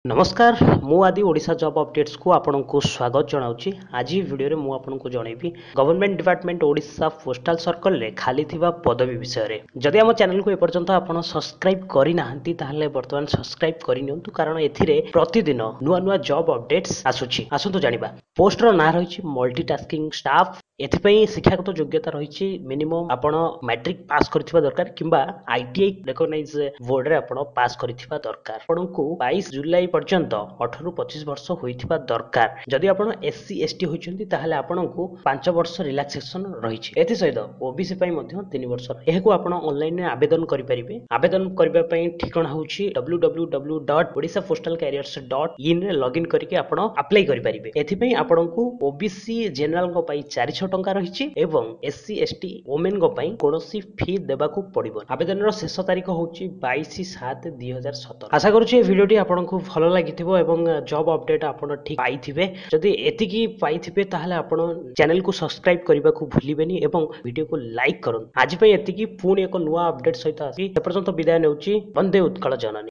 नमस्कार मु आदि ओडिशा जॉब अपडेट्स को आपन को स्वागत जनाऊँगी। आज वीडियो मु आपन को जनइबी government department Odisha postal circle रे खाली थिबा पदवी विषय रे। जदि हम चैनल को एपर्यंत आपन सब्सक्राइब करि नाहंती ताहले वर्तमान सब्सक्राइब करि नियंतु कारण एथिरे प्रतिदिन नुआ नुआ जॉब अपडेट्स आसुछि। आसंतु जानिबा पोस्ट रो ना रहिछि मल्टीटास्किंग स्टाफ। एथिपई शिक्षागत योग्यता रहिछि मिनिमम आपण मैट्रिक पास करथिबा दरकार किंबा आईटीआई रिकॉग्नाइज बोर्ड रे आपण पास करथिबा दरकार। आपनकु 22 जुलाई पर्यंत 18 रु 25 वर्ष होइथिबा दरकार। जदि आपण एससी एसटी होइछन्ती ताहले आपनकु 5 वर्ष रिलैक्सेशन रहिछि। एथि सहित ओबीसी पई मध्ये 3 वर्ष। एहकु आपण ऑनलाइन रे आवेदन करि परिबे। आवेदन करबा पई ठिकाना होछि www.odishapostalcarriers.in रे लॉगिन करके आपण अप्लाई करि परिबे। एथि पई आपनकु ओबीसी जनरल को पई 400 टंका रहिछि एवं एससी एसटी वोमेन को पई कोनोसी फी देबाकू पड़िबो। आवेदन रो शेष तारीख होछि 22/7/2017। आशा करूछि ए वीडियोटी आपनकु भलो लागिथिबो एवं जॉब अपडेट आपण ठीक पाइथिबे। जदि एतिकी पाइथिबे ताहले आपण चैनल को सब्सक्राइब करबाकू भूलिबेनी एवं वीडियो को लाइक करन। आज पई एतिकी पुणी एक नुवा अपडेट सहित आसी। ए पर्यंत विदाय नेउछि। वंदे उत्कल जननी।